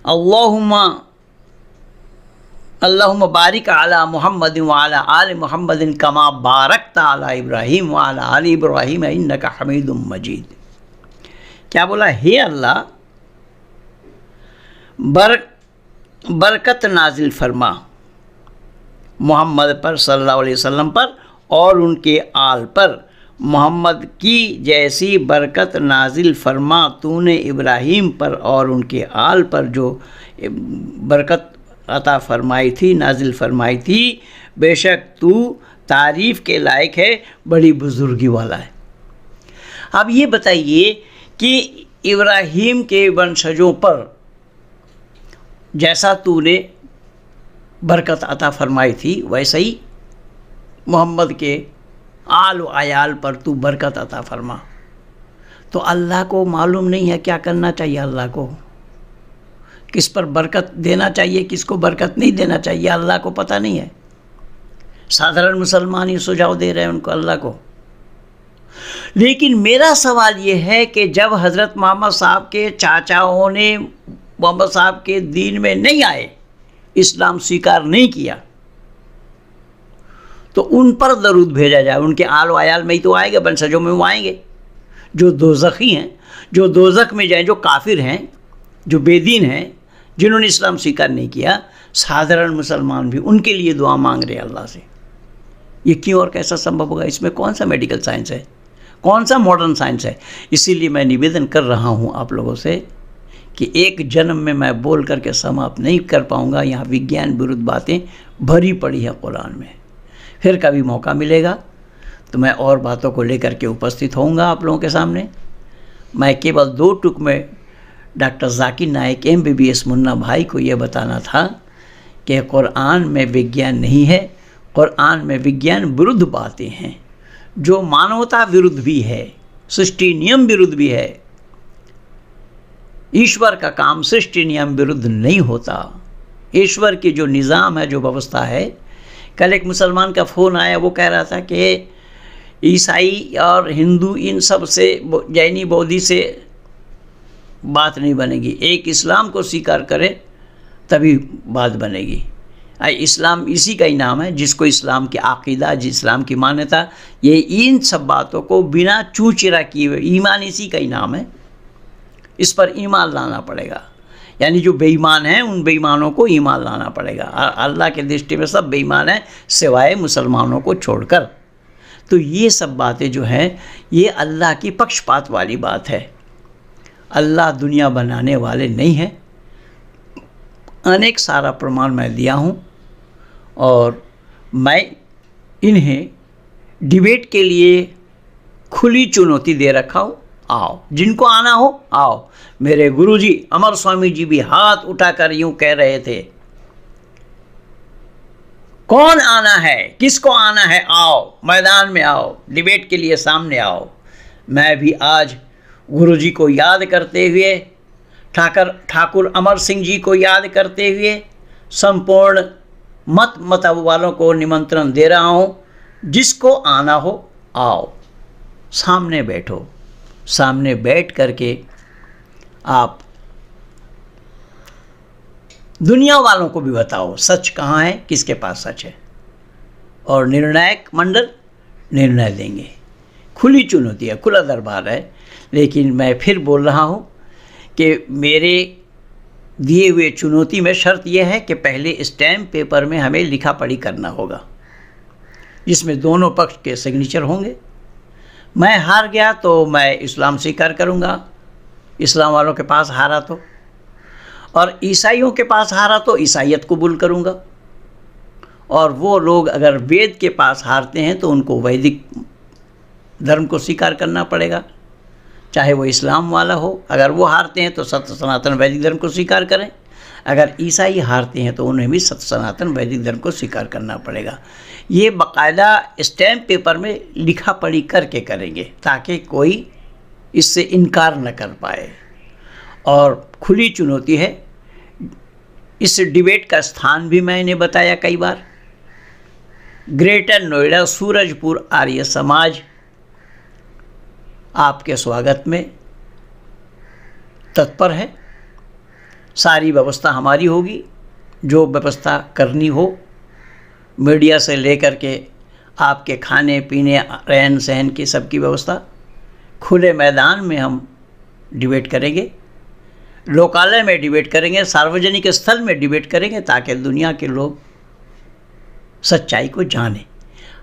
A: अल्लाहुम्मा बारिक अला मुहम्मद व अला आले मुहम्मद कमा बारकता अला इब्राहीम व अला आले इब्राहीम इन्नका हमीदुम मजीद। क्या बोला? हे अल्लाह बरकत नाजिल फरमा मोहम्मद पर सल्लल्लाहु अलैहि वसल्लम पर और उनके आल पर। मोहम्मद की जैसी बरकत नाजिल फरमा तूने इब्राहीम पर और उनके आल पर जो बरकत अता फरमाई थी, नाजिल फरमाई थी। बेशक तू तारीफ़ के लायक है, बड़ी बुजुर्गी वाला है। अब ये बताइए कि इब्राहीम के वंशजों पर जैसा तूने बरकत अता फरमाई थी, वैसे ही मोहम्मद के आल व आयाल पर तू बरकत अता फरमा। तो अल्लाह को मालूम नहीं है क्या करना चाहिए, अल्लाह को किस पर बरकत देना चाहिए, किसको बरकत नहीं देना चाहिए, अल्लाह को पता नहीं है। साधारण मुसलमान ही सुझाव दे रहे हैं उनको, अल्लाह को। लेकिन मेरा सवाल ये है कि जब हज़रत मोहम्मद साहब के चाचाओं ने मोहम्मद साहब के दीन में नहीं आए, इस्लाम स्वीकार नहीं किया, तो उन पर दरूद भेजा जाए। उनके आल आयाल में ही तो आएंगे, वंशजों में वो आएंगे जो दोज़खी हैं, जो दोज़ख में जाएं, जो काफिर हैं, जो बेदीन हैं, जिन्होंने इस्लाम स्वीकार नहीं किया। साधारण मुसलमान भी उनके लिए दुआ मांग रहे हैं अल्लाह से। ये क्यों और कैसा संभव होगा? इसमें कौन सा मेडिकल साइंस है? कौन सा मॉडर्न साइंस है। इसीलिए मैं निवेदन कर रहा हूँ आप लोगों से कि एक जन्म में मैं बोल करके समाप्त नहीं कर पाऊँगा। यहाँ विज्ञान विरुद्ध बातें भरी पड़ी हैं कुरान में। फिर कभी मौका मिलेगा तो मैं और बातों को लेकर के उपस्थित होऊंगा आप लोगों के सामने। मैं केवल 2 टुक में डॉक्टर जाकिर नाइक MBBS मुन्ना भाई को ये बताना था कि कुरान में विज्ञान नहीं है, कुरान में विज्ञान विरुद्ध बातें हैं, जो मानवता विरुद्ध भी है, सृष्टि नियम विरुद्ध भी है। ईश्वर का काम सृष्टि नियम विरुद्ध नहीं होता। ईश्वर की जो निज़ाम है, जो व्यवस्था है। कल एक मुसलमान का फ़ोन आया, वो कह रहा था कि ईसाई और हिंदू इन सब से, जैनी बौद्धि से बात नहीं बनेगी, एक इस्लाम को स्वीकार करे तभी बात बनेगी। इस्लाम इसी का ही नाम है जिसको इस्लाम की आक़ीदा, इस्लाम की मान्यता, ये इन सब बातों को बिना चूचिरा किए हुए, ईमान इसी का ही नाम है। इस पर ईमान लाना पड़ेगा। यानी जो बेईमान हैं उन बेईमानों को ईमान लाना पड़ेगा। अल्लाह के दृष्टि में सब बेईमान हैं सिवाय मुसलमानों को छोड़कर। तो ये सब बातें जो हैं ये अल्लाह की पक्षपात वाली बात है। अल्लाह दुनिया बनाने वाले नहीं हैं। अनेक सारा प्रमाण मैं दिया हूँ और मैं इन्हें डिबेट के लिए खुली चुनौती दे रखा हूँ। आओ, जिनको आना हो आओ। मेरे गुरुजी अमर स्वामी जी भी हाथ उठाकर यूं कह रहे थे, कौन आना है, किसको आना है, आओ मैदान में आओ, डिबेट के लिए सामने आओ। मैं भी आज गुरुजी को याद करते हुए, ठाकुर अमर सिंह जी को याद करते हुए संपूर्ण मत वालों को निमंत्रण दे रहा हूँ, जिसको आना हो आओ, सामने बैठो। सामने बैठ करके आप दुनिया वालों को भी बताओ सच कहाँ है, किसके पास सच है, और निर्णायक मंडल निर्णय देंगे। खुली चुनौती है, खुला दरबार है। लेकिन मैं फिर बोल रहा हूँ कि मेरे दिए हुए चुनौती में शर्त यह है कि पहले स्टैम्प पेपर में हमें लिखा पढ़ी करना होगा, जिसमें दोनों पक्ष के सिग्नेचर होंगे। मैं हार गया तो मैं इस्लाम स्वीकार करूँगा, इस्लाम वालों के पास हारा तो, और ईसाइयों के पास हारा तो ईसाइयत कबूल करूँगा। और वो लोग अगर वेद के पास हारते हैं तो उनको वैदिक धर्म को स्वीकार करना पड़ेगा, चाहे वो इस्लाम वाला हो। अगर वो हारते हैं तो सत्य सनातन वैदिक धर्म को स्वीकार करें। अगर ईसाई हारते हैं तो उन्हें भी सत्य सनातन वैदिक धर्म को स्वीकार करना पड़ेगा। ये बाकायदा स्टैम्प पेपर में लिखा पढ़ी करके करेंगे, ताकि कोई इससे इनकार न कर पाए। और खुली चुनौती है। इस डिबेट का स्थान भी मैंने बताया कई बार। ग्रेटर नोएडा सूरजपुर आर्य समाज आपके स्वागत में तत्पर है। सारी व्यवस्था हमारी होगी, जो व्यवस्था करनी हो, मीडिया से लेकर के आपके खाने पीने रहन सहन की सबकी व्यवस्था। खुले मैदान में हम डिबेट करेंगे, लोकालय में डिबेट करेंगे, सार्वजनिक स्थल में डिबेट करेंगे, ताकि दुनिया के लोग सच्चाई को जानें।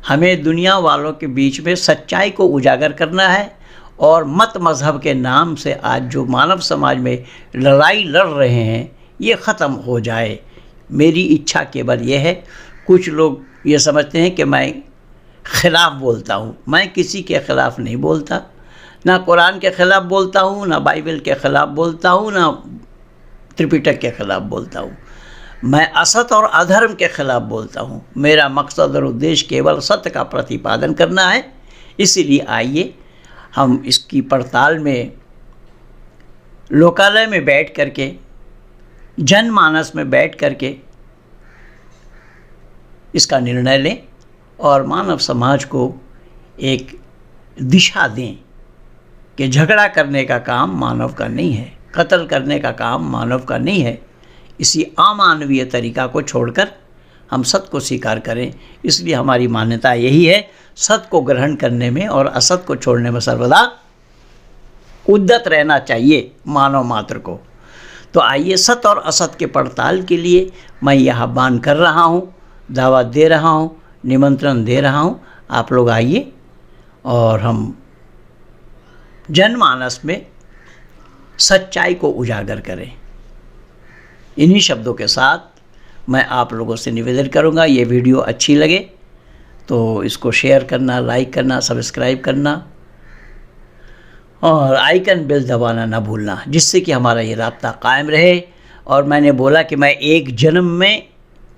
A: हमें दुनिया वालों के बीच में सच्चाई को उजागर करना है। और मत मज़हब के नाम से आज जो मानव समाज में लड़ाई लड़ रहे हैं, ये ख़त्म हो जाए। मेरी इच्छा केवल ये है। कुछ लोग ये समझते हैं कि मैं ख़िलाफ़ बोलता हूँ। मैं किसी के ख़िलाफ़ नहीं बोलता, ना कुरान के ख़िलाफ़ बोलता हूँ, ना बाइबल के ख़िलाफ़ बोलता हूँ, ना त्रिपिटक के ख़िलाफ़ बोलता हूँ। मैं असत और अधर्म के ख़िलाफ़ बोलता हूँ। मेरा मकसद और उद्देश्य केवल सत्य का प्रतिपादन करना है। इसीलिए आइए हम इसकी पड़ताल में लोकालय में बैठ करके, जनमानस में बैठ करके इसका निर्णय लें और मानव समाज को एक दिशा दें कि झगड़ा करने का काम मानव का नहीं है, कत्ल करने का काम मानव का नहीं है। इसी अमानवीय तरीका को छोड़कर हम सत्य को स्वीकार करें। इसलिए हमारी मान्यता यही है, सत्य को ग्रहण करने में और असत को छोड़ने में सर्वदा उद्यत रहना चाहिए मानव मात्र को। तो आइए सत्य और असत के पड़ताल के लिए मैं यह आह्वान कर रहा हूँ, दावत दे रहा हूँ, निमंत्रण दे रहा हूँ। आप लोग आइए और हम जनमानस में सच्चाई को उजागर करें। इन्हीं शब्दों के साथ मैं आप लोगों से निवेदन करूंगा, ये वीडियो अच्छी लगे तो इसको शेयर करना, लाइक करना, सब्सक्राइब करना और आइकन बेल दबाना ना भूलना, जिससे कि हमारा ये राब्ता कायम रहे। और मैंने बोला कि मैं एक जन्म में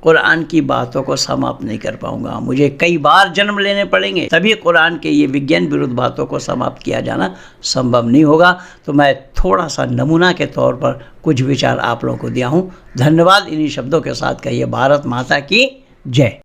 A: कुरान की बातों को समाप्त नहीं कर पाऊंगा, मुझे कई बार जन्म लेने पड़ेंगे, तभी कुरान के ये विज्ञान विरुद्ध बातों को समाप्त किया जाना संभव नहीं होगा। तो मैं थोड़ा सा नमूना के तौर पर कुछ विचार आप लोगों को दिया हूँ। धन्यवाद। इन्हीं शब्दों के साथ कहिए भारत माता की जय।